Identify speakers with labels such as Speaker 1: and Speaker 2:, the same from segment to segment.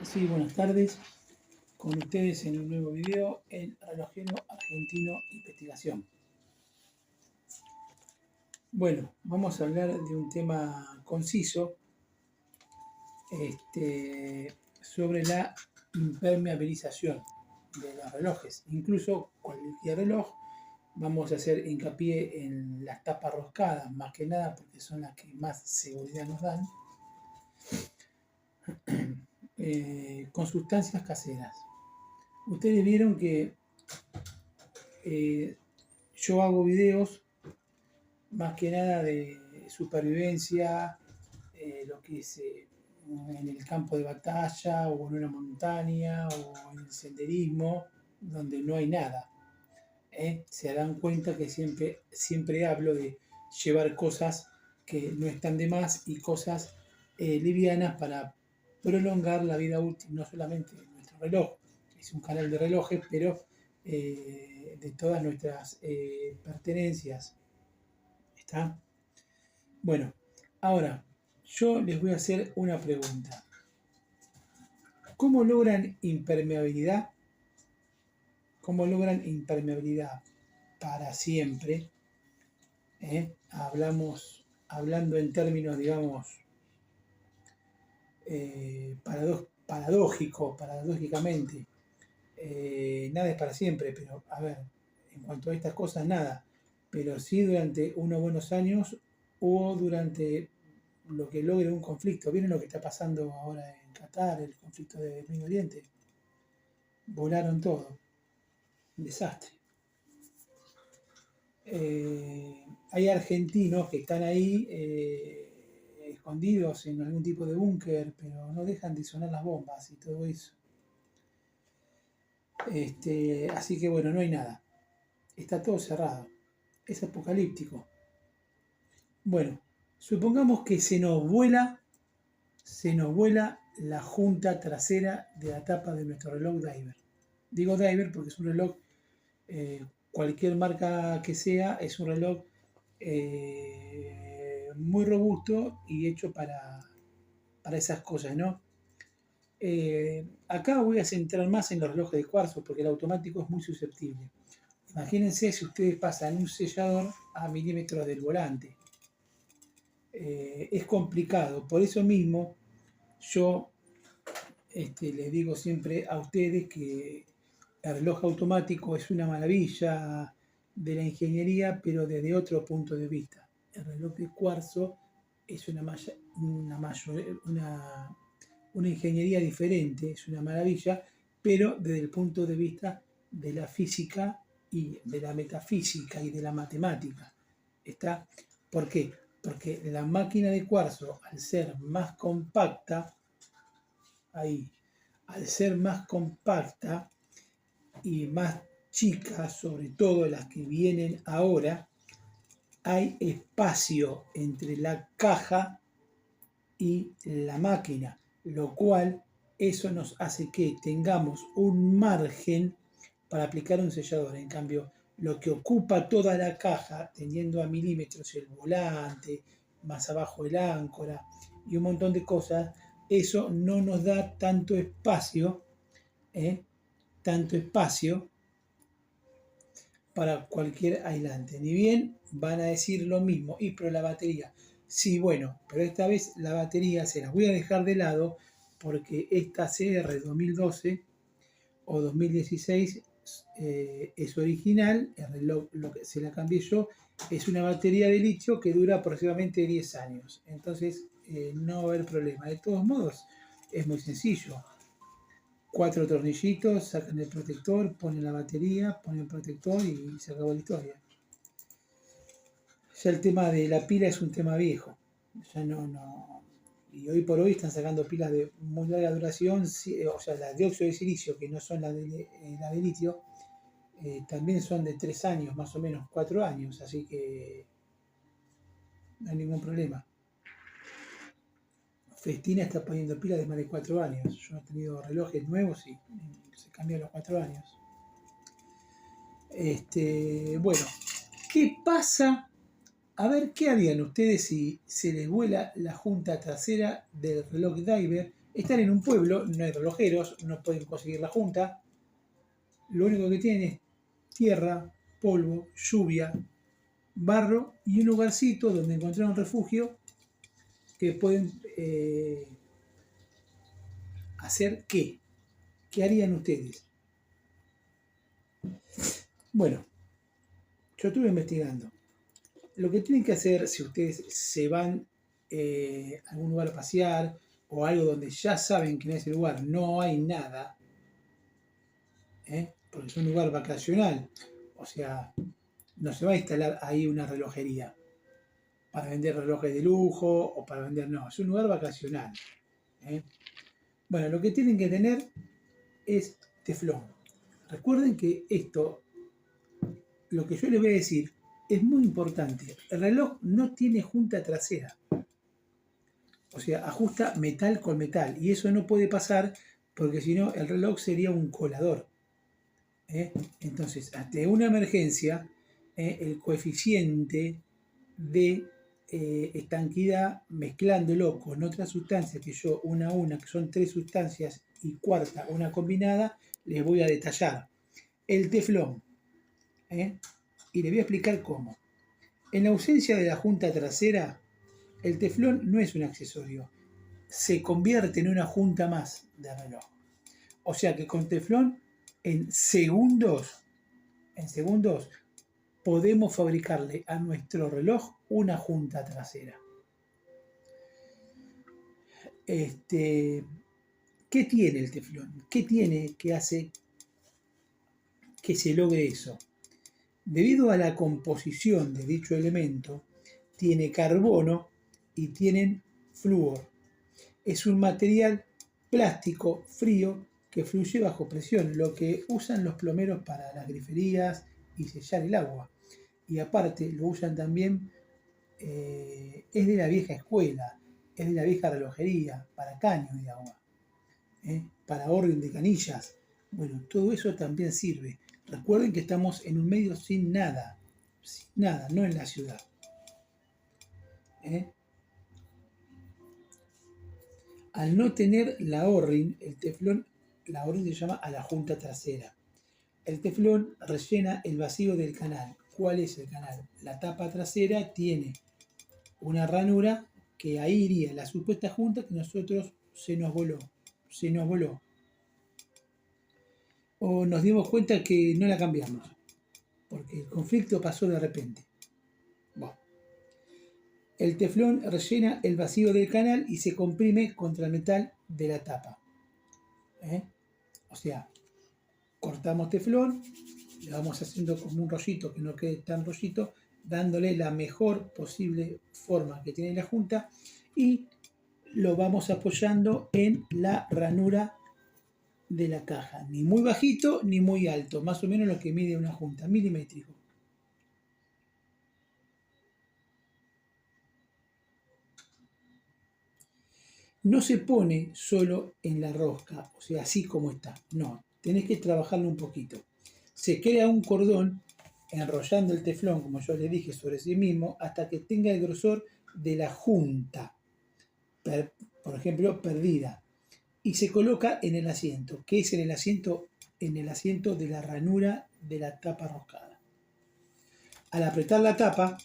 Speaker 1: Sí, buenas tardes. Con ustedes en un nuevo video, el relojero argentino investigación. Bueno, vamos a hablar de un tema conciso sobre la impermeabilización de los relojes. Incluso cualquier reloj, vamos a hacer hincapié en las tapas roscadas, más que nada porque son las que más seguridad nos dan, con sustancias caseras. Ustedes vieron que yo hago videos más que nada de supervivencia, lo que es en el campo de batalla o en una montaña o en el senderismo, donde no hay nada. Se dan cuenta que siempre hablo de llevar cosas que no están de más y cosas livianas para prolongar la vida útil, no solamente de nuestro reloj, es un canal de relojes, pero de todas nuestras pertenencias. ¿Está? Bueno, ahora yo les voy a hacer una pregunta. ¿Cómo logran impermeabilidad? ¿Cómo logran impermeabilidad para siempre? Hablando en términos, digamos, paradójicamente. Nada es para siempre, pero a ver, en cuanto a estas cosas, nada. Pero sí durante unos buenos años o durante lo que logre un conflicto. ¿Vieron lo que está pasando ahora en Qatar, el conflicto del Medio Oriente? Volaron todo. Un desastre. Hay argentinos que están ahí escondidos en algún tipo de búnker, pero no dejan de sonar las bombas y todo eso. Así que bueno, no hay nada. Está todo cerrado. Es apocalíptico. Bueno, supongamos que se nos vuela la junta trasera de la tapa de nuestro reloj Diver. Digo Diver porque es un reloj, cualquier marca que sea, es un reloj muy robusto y hecho para esas cosas, ¿no? Acá voy a centrar más en los relojes de cuarzo porque el automático es muy susceptible. Imagínense si ustedes pasan un sellador a milímetros del volante. Es complicado, por eso mismo yo les digo siempre a ustedes que el reloj automático es una maravilla de la ingeniería, pero desde otro punto de vista. El reloj de cuarzo es una ingeniería diferente, es una maravilla, pero desde el punto de vista de la física y de la metafísica y de la matemática. ¿Está? ¿Por qué? Porque la máquina de cuarzo, al ser más compacta, al ser más compacta y más chica, sobre todo las que vienen ahora, hay espacio entre la caja y la máquina, lo cual eso nos hace que tengamos un margen para aplicar un sellador. En cambio, lo que ocupa toda la caja, teniendo a milímetros el volante, más abajo el áncora y un montón de cosas, eso no nos da tanto espacio para cualquier aislante. Ni bien van a decir lo mismo, y pero la batería, sí, bueno, pero esta vez la batería se las voy a dejar de lado porque esta CR 2012 o 2016 es original, el reloj, lo que se la cambié yo, es una batería de litio que dura aproximadamente 10 años. Entonces no va a haber problema. De todos modos, es muy sencillo. 4 tornillitos, sacan el protector, ponen la batería, ponen el protector y se acabó la historia. Ya el tema de la pila es un tema viejo. Ya no. Y hoy por hoy están sacando pilas de muy larga duración, o sea, las de óxido de silicio, que no son las de litio, también son de 3 años, más o menos 4 años, así que no hay ningún problema. Festina está poniendo pilas de más de 4 años. Yo he tenido relojes nuevos y se cambian los 4 años. Bueno, ¿qué pasa? A ver, ¿qué harían ustedes si se les vuela la junta trasera del reloj Diver Están en un pueblo, no hay relojeros, no pueden conseguir la junta. Lo único que tienen es tierra, polvo, lluvia, barro y un lugarcito donde encontrar un refugio que pueden hacer qué. ¿Qué harían ustedes? Bueno, yo estuve investigando. Lo que tienen que hacer si ustedes se van a algún lugar a pasear o algo donde ya saben que en ese lugar no hay nada, porque es un lugar vacacional, o sea, no se va a instalar ahí una relojería para vender relojes de lujo o para vender, no, es un lugar vacacional. Bueno, lo que tienen que tener es teflón. Recuerden que esto, lo que yo les voy a decir, es muy importante. El reloj no tiene junta trasera. O sea, ajusta metal con metal. Y eso no puede pasar porque si no el reloj sería un colador. Entonces, ante una emergencia, el coeficiente de estanquidad mezclándolo con otras sustancias que yo una a una, que son 3 sustancias y cuarta una combinada, les voy a detallar. El teflón. Y les voy a explicar cómo. En la ausencia de la junta trasera, el teflón no es un accesorio, se convierte en una junta más de reloj. O sea que con teflón, en segundos, podemos fabricarle a nuestro reloj una junta trasera. ¿Qué tiene el teflón? ¿Qué tiene que hace que se logre eso? Debido a la composición de dicho elemento, tiene carbono y tienen flúor. Es un material plástico frío que fluye bajo presión, lo que usan los plomeros para las griferías y sellar el agua. Y aparte lo usan también, es de la vieja escuela, es de la vieja relojería, para caños de agua, para orden de canillas. Bueno, todo eso también sirve. Recuerden que estamos en un medio sin nada, no en la ciudad. Al no tener la O-ring, el teflón, la O-ring se llama a la junta trasera. El teflón rellena el vacío del canal. ¿Cuál es el canal? La tapa trasera tiene una ranura que ahí iría la supuesta junta que nosotros se nos voló. O nos dimos cuenta que no la cambiamos, porque el conflicto pasó de repente. Bueno. El teflón rellena el vacío del canal y se comprime contra el metal de la tapa. O sea, cortamos teflón, le vamos haciendo como un rollito que no quede tan rollito, dándole la mejor posible forma que tiene la junta y lo vamos apoyando en la ranura de la caja, ni muy bajito ni muy alto, más o menos lo que mide una junta, milimétrico. No se pone solo en la rosca, o sea, así como está, no, tenés que trabajarlo un poquito. Se crea un cordón enrollando el teflón, como yo les dije, sobre sí mismo, hasta que tenga el grosor de la junta, por ejemplo, perdida, y se coloca en el asiento. ¿Qué es en el asiento? En el asiento de la ranura de la tapa roscada. Al apretar la tapa,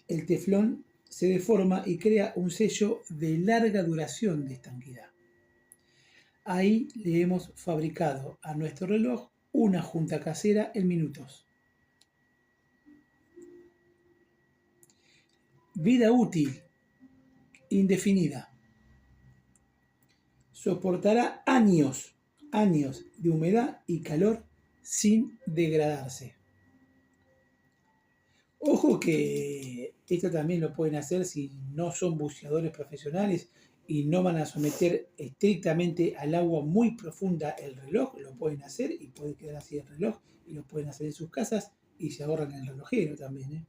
Speaker 1: el teflón se deforma y crea un sello de larga duración de estanquidad. Ahí le hemos fabricado a nuestro reloj una junta casera en minutos. Vida útil indefinida. Soportará años de humedad y calor sin degradarse. Ojo que esto también lo pueden hacer si no son buceadores profesionales y no van a someter estrictamente al agua muy profunda el reloj, lo pueden hacer y puede quedar así el reloj y lo pueden hacer en sus casas y se ahorran el relojero también.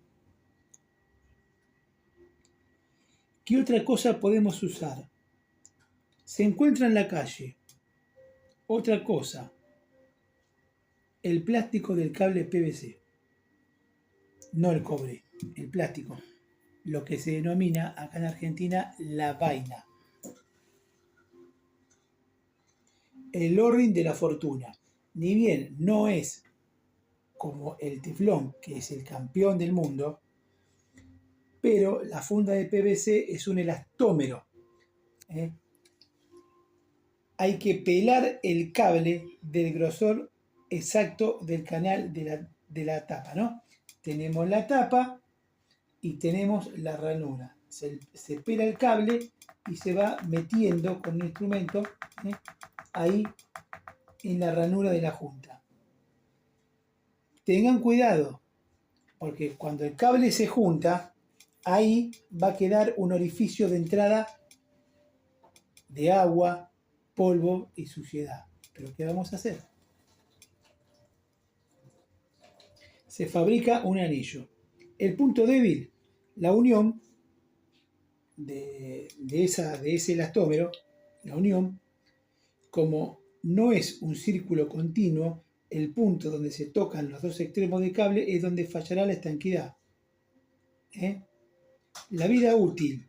Speaker 1: ¿Qué otra cosa podemos usar? Se encuentra en la calle. Otra cosa, el plástico del cable PVC. No el cobre, el plástico. Lo que se denomina acá en Argentina la vaina. el O-ring de la fortuna. Ni bien no es como el teflón, que es el campeón del mundo, pero la funda de PVC es un elastómero. ¿Eh? Hay que pelar el cable del grosor exacto del canal de la tapa, ¿no? Tenemos la tapa y tenemos la ranura. Se pela el cable y se va metiendo con un instrumento ahí en la ranura de la junta. Tengan cuidado, porque cuando el cable se junta, ahí va a quedar un orificio de entrada de agua, polvo y suciedad. ¿Pero qué vamos a hacer? Se fabrica un anillo. El punto débil, la unión de ese elastómero, la unión, como no es un círculo continuo, el punto donde se tocan los dos extremos del cable es donde fallará la estanquidad. La vida útil,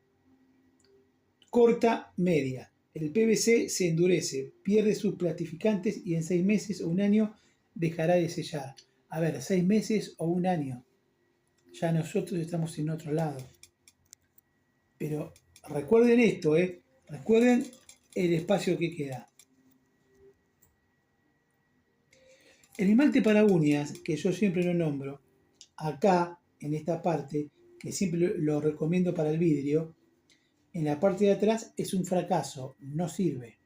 Speaker 1: corta, media. El PVC se endurece, pierde sus platificantes y en 6 meses o un año dejará de sellar. A ver, 6 meses o un año. Ya nosotros estamos en otro lado. Pero recuerden esto, recuerden el espacio que queda. El esmalte para uñas, que yo siempre lo nombro, acá, en esta parte, que siempre lo recomiendo para el vidrio, en la parte de atrás es un fracaso, no sirve.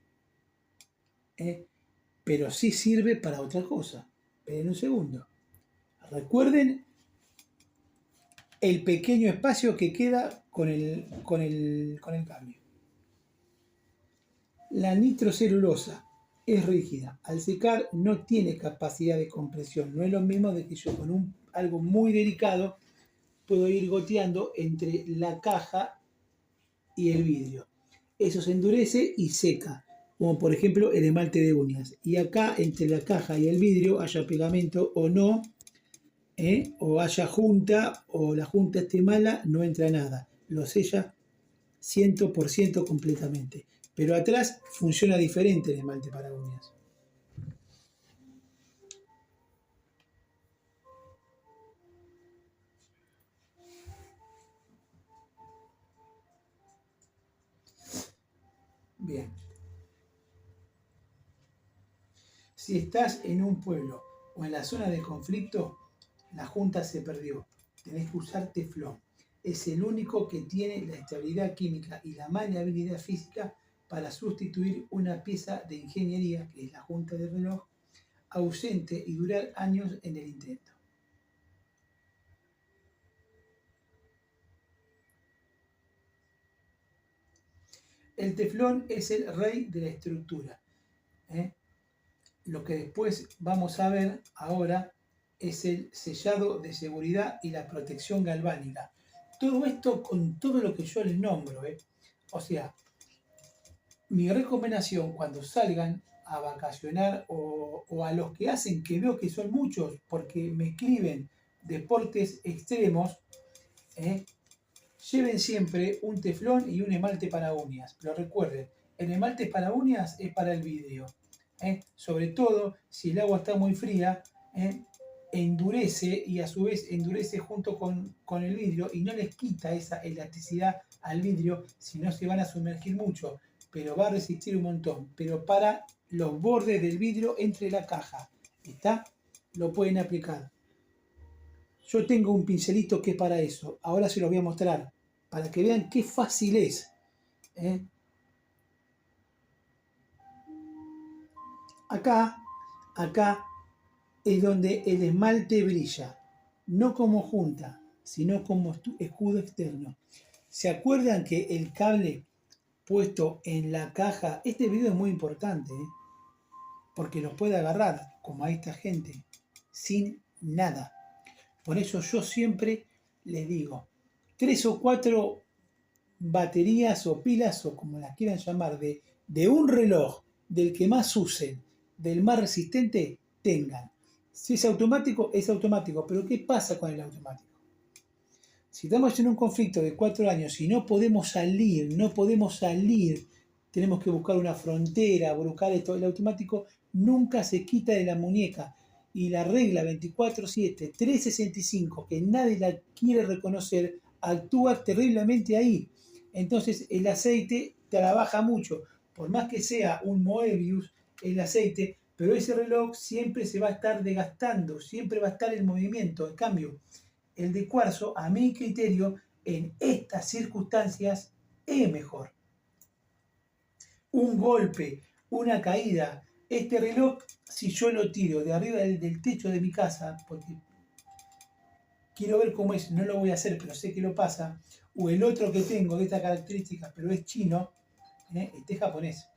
Speaker 1: Pero sí sirve para otra cosa. Esperen un segundo. Recuerden el pequeño espacio que queda con el cambio. La nitrocelulosa es rígida. Al secar no tiene capacidad de compresión. No es lo mismo de que yo con algo muy delicado puedo ir goteando entre la caja y el vidrio. Eso se endurece y seca, como por ejemplo el esmalte de uñas. Y acá entre la caja y el vidrio haya pegamento o no, o haya junta o la junta esté mala, no entra nada. Lo sella 100% completamente. Pero atrás funciona diferente el esmalte para uñas. Bien. Si estás en un pueblo o en la zona de conflicto, la junta se perdió. Tenés que usar teflón. Es el único que tiene la estabilidad química y la maleabilidad física para sustituir una pieza de ingeniería, que es la junta del reloj, ausente y durar años en el intento. El teflón es el rey de la estructura. Lo que después vamos a ver ahora es el sellado de seguridad y la protección galvánica. Todo esto con todo lo que yo les nombro. O sea, mi recomendación cuando salgan a vacacionar o a los que hacen, que veo que son muchos, porque me escriben deportes extremos, lleven siempre un teflón y un esmalte para uñas. Pero recuerden, el esmalte para uñas es para el vidrio. Sobre todo si el agua está muy fría, endurece y a su vez endurece junto con el vidrio y no les quita esa elasticidad al vidrio, si no se van a sumergir mucho, pero va a resistir un montón. Pero para los bordes del vidrio entre la caja, ¿está? Lo pueden aplicar. Yo tengo un pincelito que es para eso. Ahora se los voy a mostrar para que vean qué fácil es. Acá es donde el esmalte brilla, no como junta, sino como escudo externo. ¿Se acuerdan que el cable puesto en la caja, este video es muy importante, porque los puede agarrar, como a esta gente, sin nada? Por eso yo siempre les digo, 3 o 4 baterías o pilas, o como las quieran llamar, de un reloj, del que más usen, del más resistente, tengan. Si es automático, es automático. Pero ¿qué pasa con el automático? Si estamos en un conflicto de 4 años y no podemos salir tenemos que buscar una frontera, buscar esto. El automático nunca se quita de la muñeca. Y la regla 24/7, 365, que nadie la quiere reconocer, actúa terriblemente ahí. Entonces el aceite trabaja mucho. Por más que sea un Moebius el aceite, pero ese reloj siempre se va a estar desgastando, siempre va a estar en movimiento. En cambio, el de cuarzo, a mi criterio, en estas circunstancias, es mejor. Un golpe, una caída. Este reloj, si yo lo tiro de arriba del techo de mi casa, porque quiero ver cómo es, no lo voy a hacer, pero sé que lo pasa, o el otro que tengo de estas características, pero es chino, este es japonés,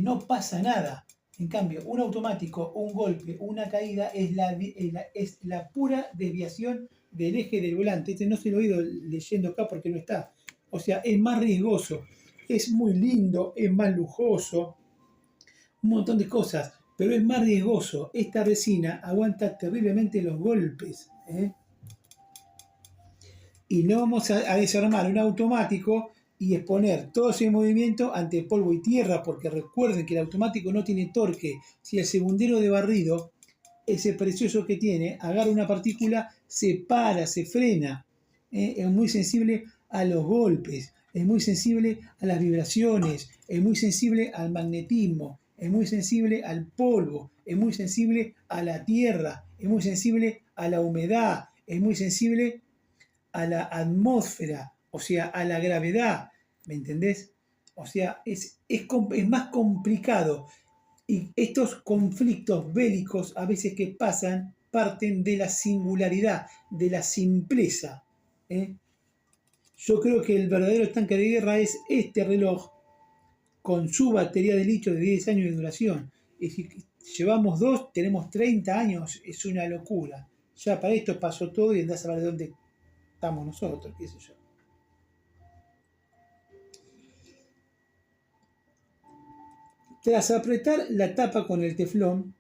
Speaker 1: no pasa nada. En cambio, un automático, un golpe, una caída es la pura desviación del eje del volante. No se lo he ido leyendo acá porque no está. O sea, es más riesgoso, es muy lindo, es más lujoso, un montón de cosas, pero es más riesgoso. Esta resina aguanta terriblemente los golpes. Y no vamos a desarmar un automático y exponer todo ese movimiento ante polvo y tierra, porque recuerden que el automático no tiene torque. Si el segundero de barrido, ese precioso que tiene, agarra una partícula, se para, se frena. Es muy sensible a los golpes, es muy sensible a las vibraciones, es muy sensible al magnetismo, es muy sensible al polvo, es muy sensible a la tierra, es muy sensible a la humedad, es muy sensible a la atmósfera, o sea, a la gravedad, ¿me entendés? O sea, es más complicado. Y estos conflictos bélicos a veces que pasan parten de la singularidad, de la simpleza. Yo creo que el verdadero tanque de guerra es este reloj con su batería de litio de 10 años de duración. Es decir, llevamos 2, tenemos 30 años, es una locura. Ya para esto pasó todo y andás a saber de dónde estamos nosotros, qué sé yo. Tras apretar la tapa con el teflón,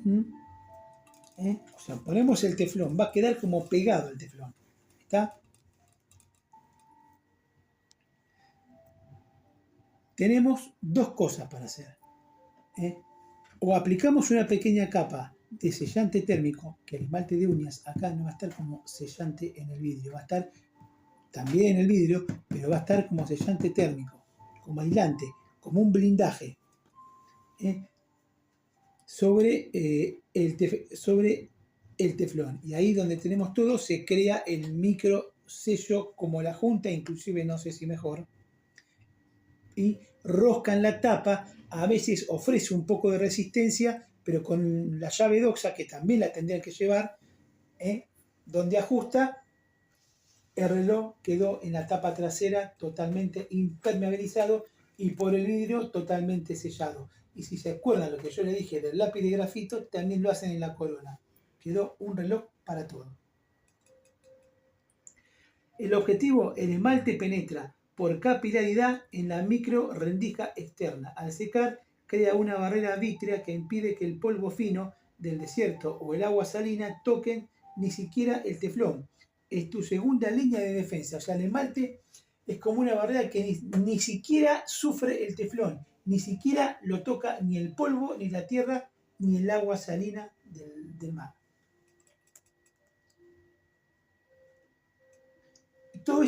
Speaker 1: o sea, ponemos el teflón, va a quedar como pegado el teflón. ¿Está? Tenemos dos cosas para hacer. O aplicamos una pequeña capa de sellante térmico, que el esmalte de uñas acá no va a estar como sellante en el vidrio, va a estar también en el vidrio, pero va a estar como sellante térmico, como aislante, como un blindaje. Sobre el teflón. Y ahí donde tenemos todo se crea el micro sello como la junta, inclusive no sé si mejor. Y roscan la tapa, a veces ofrece un poco de resistencia, pero con la llave doxa, que también la tendrían que llevar, donde ajusta, el reloj quedó en la tapa trasera totalmente impermeabilizado y por el vidrio totalmente sellado. Y si se acuerdan lo que yo le dije del lápiz de grafito, también lo hacen en la corona. Quedó un reloj para todo. El objetivo, el esmalte penetra por capilaridad en la micro rendija externa. Al secar, crea una barrera vítrea que impide que el polvo fino del desierto o el agua salina toquen ni siquiera el teflón. Es tu segunda línea de defensa. O sea, el esmalte es como una barrera que ni siquiera sufre el teflón, ni siquiera lo toca ni el polvo, ni la tierra, ni el agua salina del mar. Todo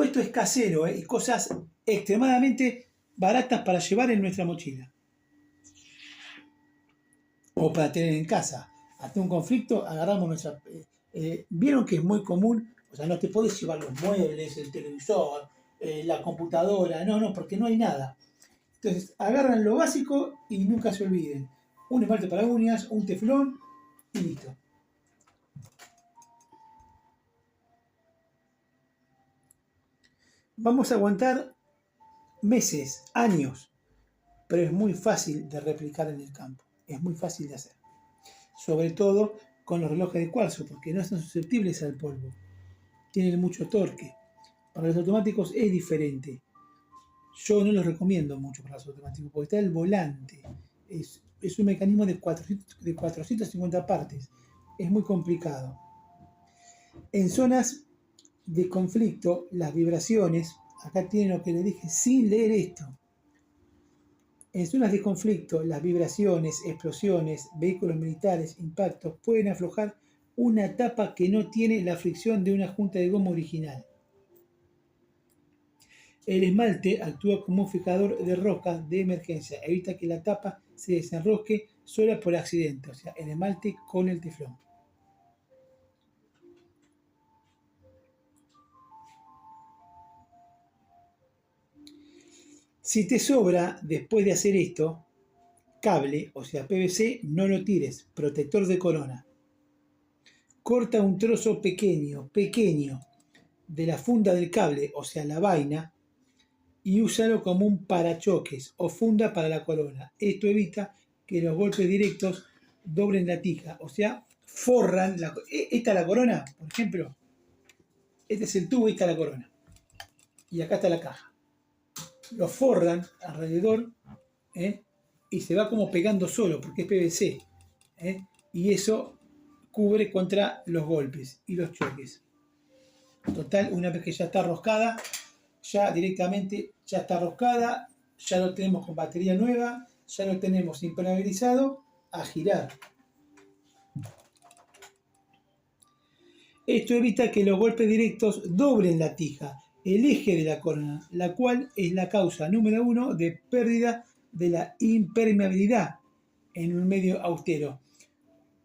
Speaker 1: esto es casero, y cosas extremadamente baratas para llevar en nuestra mochila. O para tener en casa. Ante un conflicto, agarramos nuestra... Vieron que es muy común, o sea, no te podés llevar los muebles, el televisor, la computadora, no, porque no hay nada. Entonces, agarran lo básico y nunca se olviden. Un esmalte para uñas, un teflón y listo. Vamos a aguantar meses, años, pero es muy fácil de replicar en el campo. Es muy fácil de hacer. Sobre todo con los relojes de cuarzo, porque no están susceptibles al polvo. Tienen mucho torque. Para los automáticos es diferente. Yo no los recomiendo mucho para los automáticos, porque está el volante. Es un mecanismo de 450 partes. Es muy complicado. En zonas de conflicto, las vibraciones, acá tienen lo que les dije sin leer esto. En zonas de conflicto, las vibraciones, explosiones, vehículos militares, impactos pueden aflojar una tapa que no tiene la fricción de una junta de goma original. El esmalte actúa como un fijador de rocas de emergencia, evita que la tapa se desenrosque sola por accidente, o sea, el esmalte con el teflón. Si te sobra, después de hacer esto, cable, o sea, PVC, no lo tires, protector de corona. Corta un trozo pequeño de la funda del cable, o sea, la vaina, y úsalo como un parachoques o funda para la corona. Esto evita que los golpes directos doblen la tija, o sea, forran. Esta es la corona, por ejemplo. Este es el tubo y esta es la corona. Y acá está la caja. Lo forran alrededor, y se va como pegando solo, porque es PVC. Y eso cubre contra los golpes y los choques. Total, una vez que ya está roscada, ya directamente ya está roscada, ya lo tenemos con batería nueva, ya lo tenemos impermeabilizado, a girar. Esto evita que los golpes directos doblen la tija, el eje de la corona, la cual es la causa número 1 de pérdida de la impermeabilidad en un medio austero.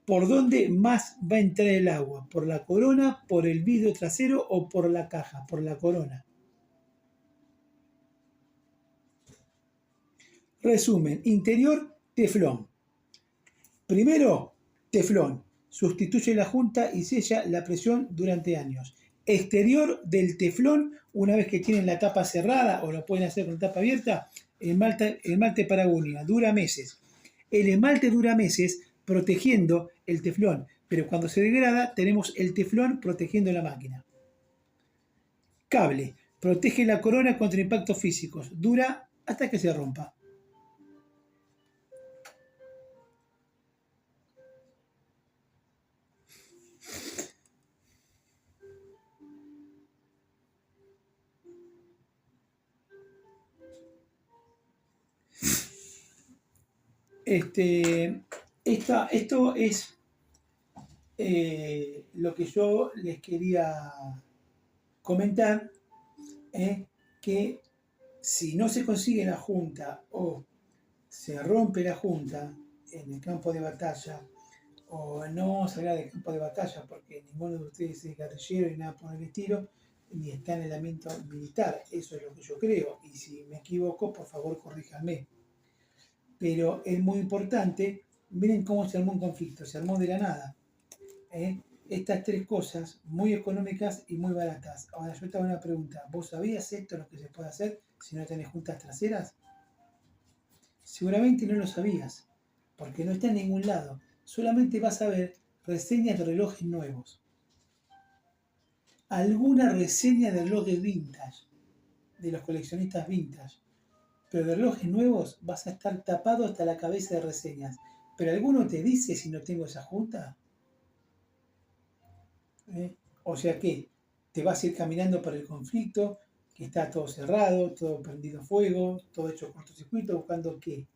Speaker 1: ¿Por dónde más va a entrar el agua? ¿Por la corona, por el vidrio trasero o por la caja? Por la corona. Resumen, interior, teflón. Primero, teflón. Sustituye la junta y sella la presión durante años. Exterior del teflón, una vez que tienen la tapa cerrada o lo pueden hacer con la tapa abierta, esmalte paragunia, dura meses. El esmalte dura meses protegiendo el teflón, pero cuando se degrada tenemos el teflón protegiendo la máquina. Cable, protege la corona contra impactos físicos, dura hasta que se rompa. Esto es lo que yo les quería comentar, que si no se consigue la junta o se rompe la junta en el campo de batalla, o no vamos a hablar de campo de batalla porque ninguno de ustedes es guerrillero y nada por el estilo, ni está en el ambiente militar, eso es lo que yo creo, y si me equivoco, por favor corríjanme. Pero es muy importante, miren cómo se armó un conflicto, se armó de la nada. Estas tres cosas, muy económicas y muy baratas. Ahora yo te hago una pregunta, ¿vos sabías esto, lo que se puede hacer si no tenés juntas traseras? Seguramente no lo sabías, porque no está en ningún lado. Solamente vas a ver reseñas de relojes nuevos. Alguna reseña de relojes vintage, de los coleccionistas vintage. Pero de relojes nuevos vas a estar tapado hasta la cabeza de reseñas. ¿Pero alguno te dice si no tengo esa junta? O sea que te vas a ir caminando por el conflicto, que está todo cerrado, todo prendido fuego, todo hecho cortocircuito, buscando ¿qué?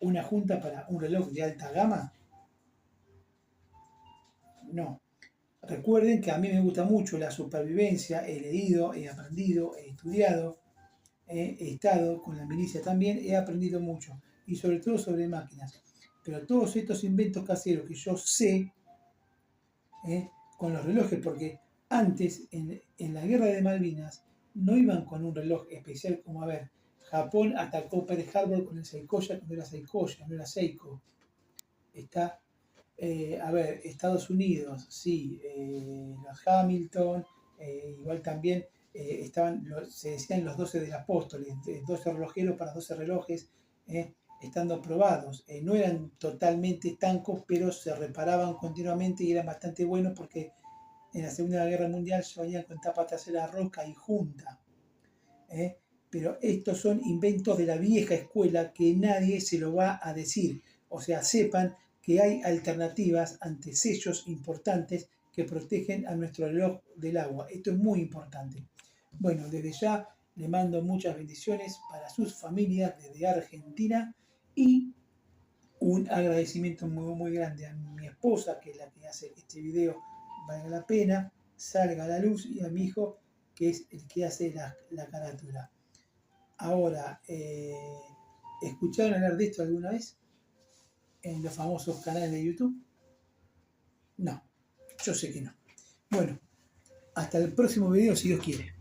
Speaker 1: ¿Una junta para un reloj de alta gama? No. Recuerden que a mí me gusta mucho la supervivencia, he leído, he aprendido, he estudiado, he estado con la milicia también, he aprendido mucho, y sobre todo sobre máquinas. Pero todos estos inventos caseros que yo sé, con los relojes, porque antes, en la guerra de Malvinas, no iban con un reloj especial como, a ver, Japón atacó Pearl Harbor con el Seikoya cuando era Seikoya, no era Seiko. Está, a ver, Estados Unidos, sí, los Hamilton, igual también se decían los 12 del Apóstoles, 12 relojeros para 12 relojes, estando probados. No eran totalmente estancos, pero se reparaban continuamente y eran bastante buenos porque en la Segunda Guerra Mundial se venían con tapa trasera rosca y junta. Pero estos son inventos de la vieja escuela que nadie se lo va a decir. O sea, sepan que hay alternativas ante sellos importantes que protegen a nuestro reloj del agua. Esto es muy importante. Bueno, desde ya le mando muchas bendiciones para sus familias desde Argentina y un agradecimiento muy, muy grande a mi esposa, que es la que hace que este video valga la pena, salga a la luz, y a mi hijo, que es el que hace la carátula. Ahora, ¿escucharon hablar de esto alguna vez en los famosos canales de YouTube? No, yo sé que no. Bueno, hasta el próximo video si Dios quiere.